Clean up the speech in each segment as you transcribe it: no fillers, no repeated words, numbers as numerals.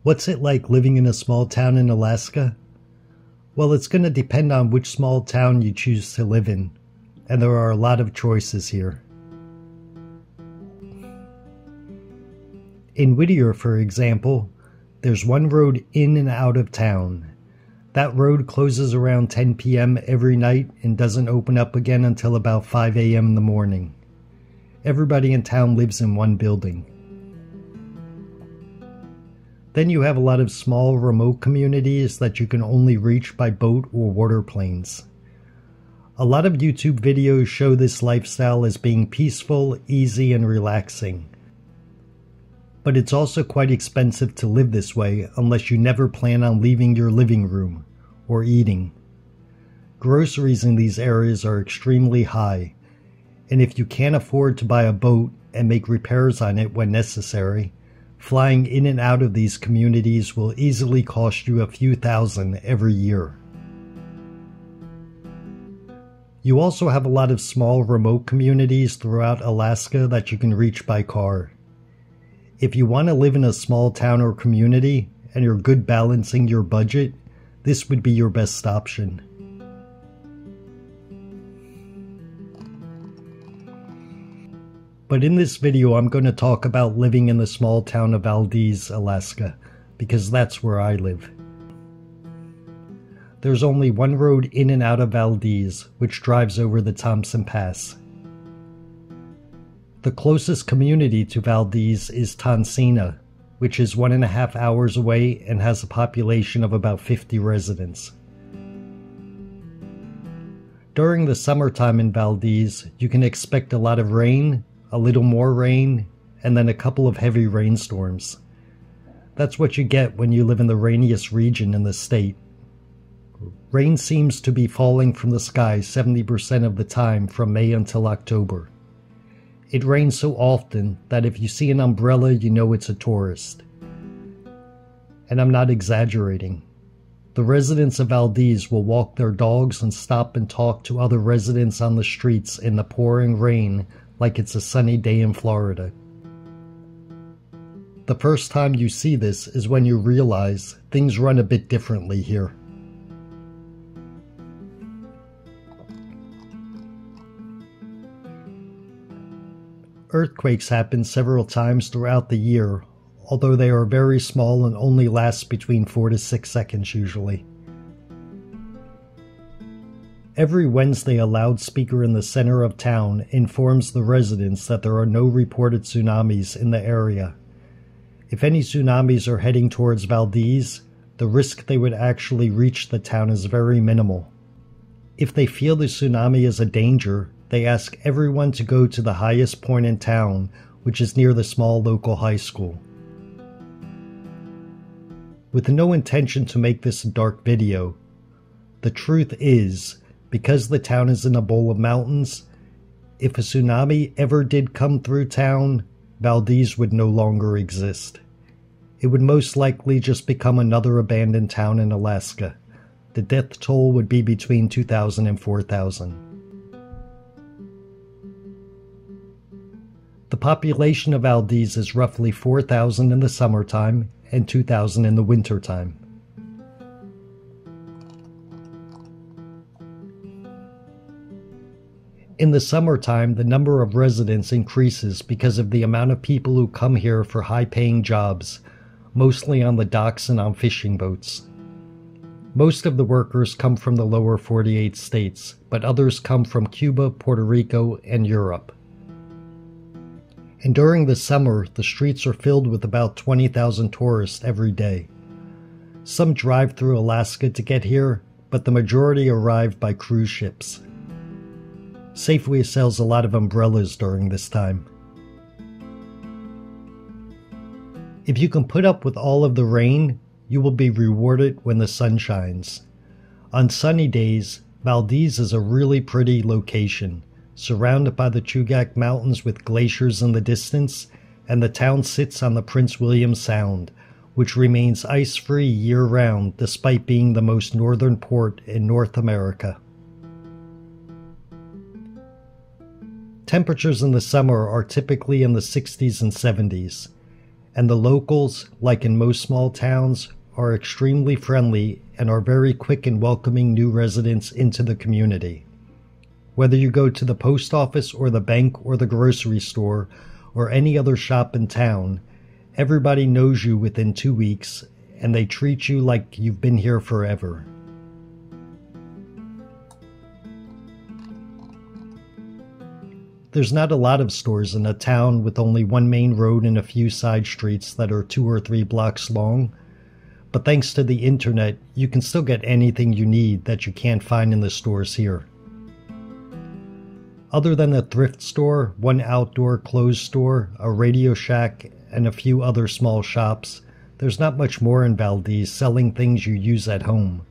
What's it like living in a small town in Alaska? Well, it's going to depend on which small town you choose to live in, and there are a lot of choices here. In Whittier, for example, there's one road in and out of town. That road closes around 10 p.m. every night and doesn't open up again until about 5 a.m. in the morning. Everybody in town lives in one building. Then you have a lot of small remote communities that you can only reach by boat or water planes. A lot of YouTube videos show this lifestyle as being peaceful, easy, and relaxing. But it's also quite expensive to live this way unless you never plan on leaving your living room or eating. Groceries in these areas are extremely high, and if you can't afford to buy a boat and make repairs on it when necessary, flying in and out of these communities will easily cost you a few thousand every year. You also have a lot of small remote communities throughout Alaska that you can reach by car. If you want to live in a small town or community and you're good balancing your budget, this would be your best option. But in this video, I'm going to talk about living in the small town of Valdez, Alaska, because that's where I live. There's only one road in and out of Valdez, which drives over the Thompson Pass. The closest community to Valdez is Tonsina, which is 1.5 hours away and has a population of about 50 residents. During the summertime in Valdez, you can expect a lot of rain, a little more rain, and then a couple of heavy rainstorms. That's what you get when you live in the rainiest region in the state. Rain seems to be falling from the sky 70% of the time from May until October. It rains so often that if you see an umbrella, you know it's a tourist. And I'm not exaggerating. The residents of Valdez will walk their dogs and stop and talk to other residents on the streets in the pouring rain like it's a sunny day in Florida. The first time you see this is when you realize things run a bit differently here. Earthquakes happen several times throughout the year, although they are very small and only last between 4 to 6 seconds usually. Every Wednesday, a loudspeaker in the center of town informs the residents that there are no reported tsunamis in the area. If any tsunamis are heading towards Valdez, the risk they would actually reach the town is very minimal. If they feel the tsunami is a danger, they ask everyone to go to the highest point in town, which is near the small local high school. With no intention to make this a dark video, the truth is, because the town is in a bowl of mountains, if a tsunami ever did come through town, Valdez would no longer exist. It would most likely just become another abandoned town in Alaska. The death toll would be between 2,000 and 4,000. The population of Valdez is roughly 4,000 in the summertime and 2,000 in the wintertime. In the summertime, the number of residents increases because of the amount of people who come here for high-paying jobs, mostly on the docks and on fishing boats. Most of the workers come from the lower 48 states, but others come from Cuba, Puerto Rico, and Europe. And during the summer, the streets are filled with about 20,000 tourists every day. Some drive through Alaska to get here, but the majority arrive by cruise ships. Safeway sells a lot of umbrellas during this time. If you can put up with all of the rain, you will be rewarded when the sun shines. On sunny days, Valdez is a really pretty location, surrounded by the Chugach Mountains with glaciers in the distance, and the town sits on the Prince William Sound, which remains ice-free year-round despite being the most northern port in North America. Temperatures in the summer are typically in the 60s and 70s, And the locals, like in most small towns, are extremely friendly and are very quick in welcoming new residents into the community. Whether you go to the post office or the bank or the grocery store or any other shop in town, everybody knows you within 2 weeks, and they treat you like you've been here forever. There's not a lot of stores in a town with only one main road and a few side streets that are 2 or 3 blocks long, but thanks to the internet, you can still get anything you need that you can't find in the stores here. Other than a thrift store, one outdoor clothes store, a Radio Shack, and a few other small shops, there's not much more in Valdez selling things you use at home.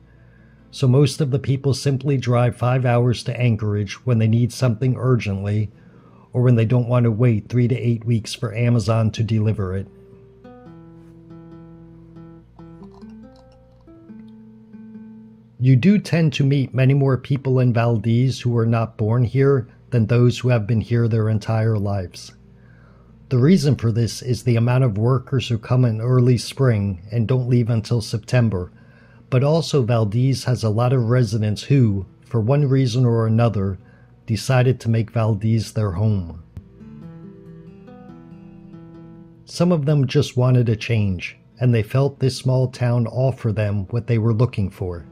So most of the people simply drive 5 hours to Anchorage when they need something urgently, or when they don't want to wait 3 to 8 weeks for Amazon to deliver it. You do tend to meet many more people in Valdez who are not born here than those who have been here their entire lives. The reason for this is the amount of workers who come in early spring and don't leave until September, but also Valdez has a lot of residents who, for one reason or another, decided to make Valdez their home. Some of them just wanted a change, and they felt this small town offered them what they were looking for.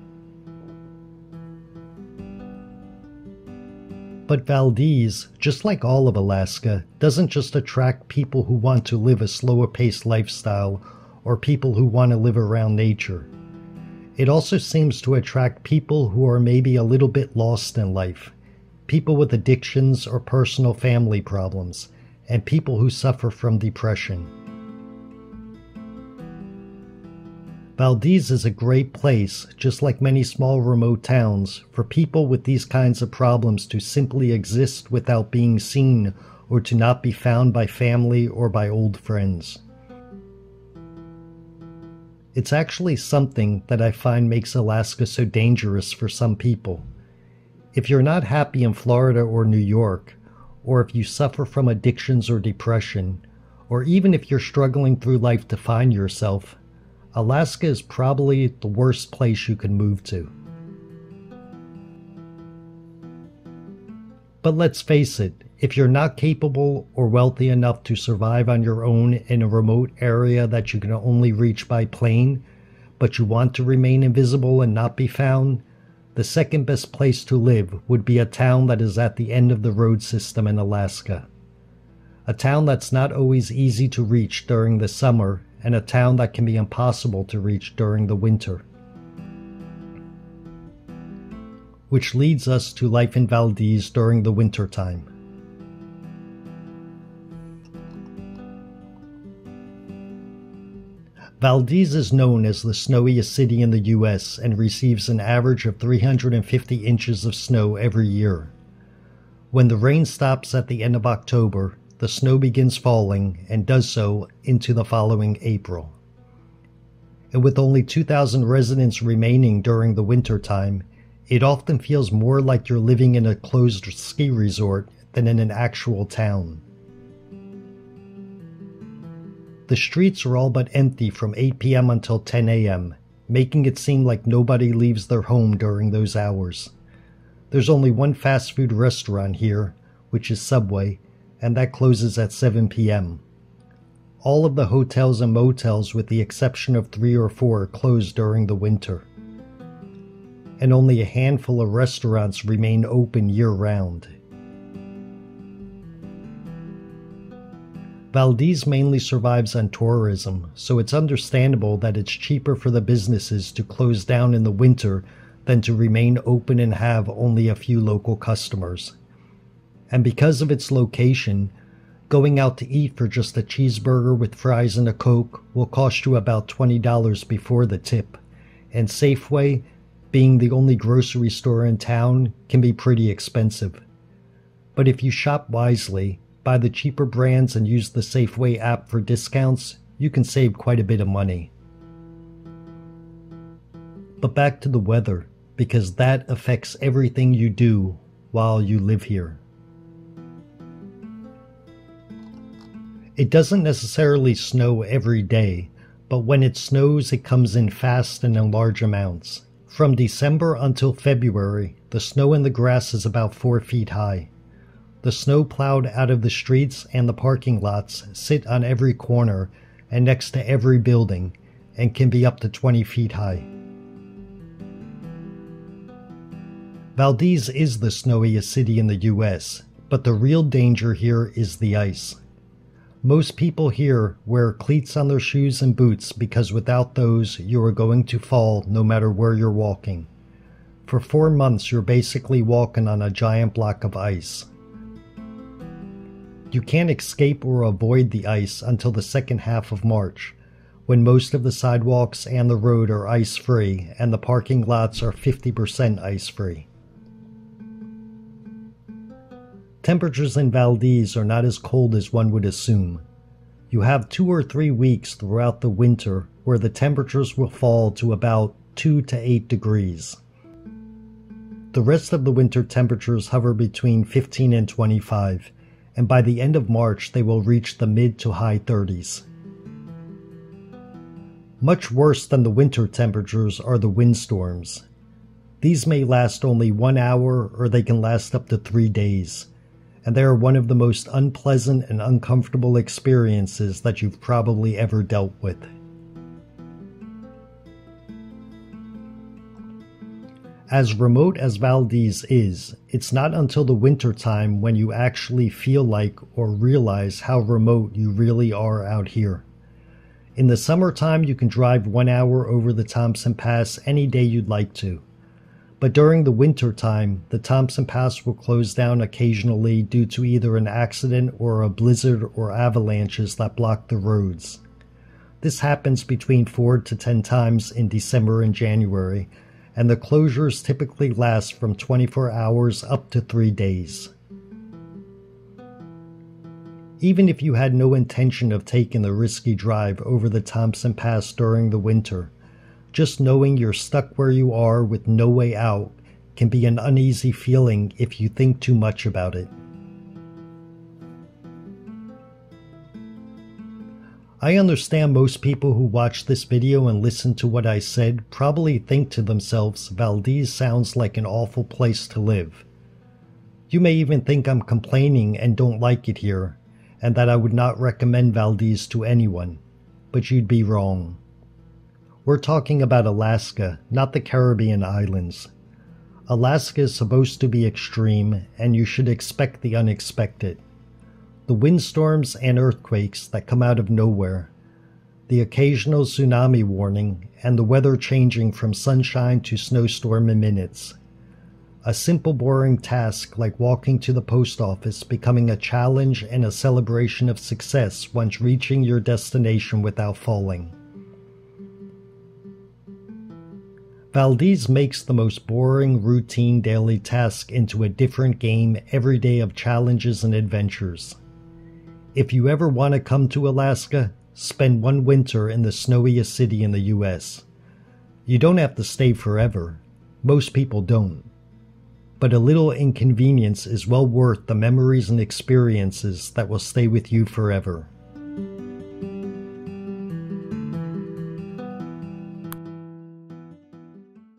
But Valdez, just like all of Alaska, doesn't just attract people who want to live a slower-paced lifestyle or people who want to live around nature. It also seems to attract people who are maybe a little bit lost in life, people with addictions or personal family problems, and people who suffer from depression. Valdez is a great place, just like many small remote towns, for people with these kinds of problems to simply exist without being seen or to not be found by family or by old friends. It's actually something that I find makes Alaska so dangerous for some people. If you're not happy in Florida or New York, or if you suffer from addictions or depression, or even if you're struggling through life to find yourself, Alaska is probably the worst place you can move to. But let's face it, if you're not capable or wealthy enough to survive on your own in a remote area that you can only reach by plane, but you want to remain invisible and not be found, the second best place to live would be a town that is at the end of the road system in Alaska. A town that's not always easy to reach during the summer, and a town that can be impossible to reach during the winter. Which leads us to life in Valdez during the winter time. Valdez is known as the snowiest city in the US and receives an average of 350 inches of snow every year. When the rain stops at the end of October, the snow begins falling and does so into the following April. And with only 2,000 residents remaining during the winter time, it often feels more like you're living in a closed ski resort than in an actual town. The streets are all but empty from 8 p.m. until 10 a.m., making it seem like nobody leaves their home during those hours. There's only one fast food restaurant here, which is Subway, and that closes at 7 p.m. All of the hotels and motels, with the exception of 3 or 4, close during the winter. And only a handful of restaurants remain open year-round. Valdez mainly survives on tourism, so it's understandable that it's cheaper for the businesses to close down in the winter than to remain open and have only a few local customers. And because of its location, going out to eat for just a cheeseburger with fries and a Coke will cost you about $20 before the tip, and Safeway, being the only grocery store in town, can be pretty expensive. But if you shop wisely, buy the cheaper brands and use the Safeway app for discounts, you can save quite a bit of money. But back to the weather, because that affects everything you do while you live here. It doesn't necessarily snow every day, but when it snows it comes in fast and in large amounts. From December until February, the snow in the grass is about 4 feet high. The snow plowed out of the streets and the parking lots sit on every corner and next to every building and can be up to 20 feet high. Valdez is the snowiest city in the US, but the real danger here is the ice. Most people here wear cleats on their shoes and boots because without those you are going to fall no matter where you're walking. For 4 months you're basically walking on a giant block of ice. You can't escape or avoid the ice until the second half of March, when most of the sidewalks and the road are ice-free and the parking lots are 50% ice-free. Temperatures in Valdez are not as cold as one would assume. You have 2 or 3 weeks throughout the winter where the temperatures will fall to about 2 to 8 degrees. The rest of the winter temperatures hover between 15 and 25, and by the end of March they will reach the mid to high 30s. Much worse than the winter temperatures are the windstorms. These may last only 1 hour or they can last up to 3 days, and they are one of the most unpleasant and uncomfortable experiences that you've probably ever dealt with. As remote as Valdez is, it's not until the winter time when you actually feel like or realize how remote you really are out here. In the summertime, you can drive 1 hour over the Thompson Pass any day you'd like to. But during the winter time, the Thompson Pass will close down occasionally due to either an accident or a blizzard or avalanches that block the roads. This happens between 4 to 10 times in December and January, and the closures typically last from 24 hours up to 3 days. Even if you had no intention of taking the risky drive over the Thompson Pass during the winter, just knowing you're stuck where you are with no way out can be an uneasy feeling if you think too much about it. I understand most people who watch this video and listen to what I said probably think to themselves, Valdez sounds like an awful place to live. You may even think I'm complaining and don't like it here, and that I would not recommend Valdez to anyone, but you'd be wrong. We're talking about Alaska, not the Caribbean islands. Alaska is supposed to be extreme, and you should expect the unexpected. The windstorms and earthquakes that come out of nowhere, the occasional tsunami warning, and the weather changing from sunshine to snowstorm in minutes. A simple boring task like walking to the post office becoming a challenge and a celebration of success once reaching your destination without falling. Valdez makes the most boring, routine daily task into a different game every day of challenges and adventures. If you ever want to come to Alaska, spend one winter in the snowiest city in the US. You don't have to stay forever. Most people don't. But a little inconvenience is well worth the memories and experiences that will stay with you forever.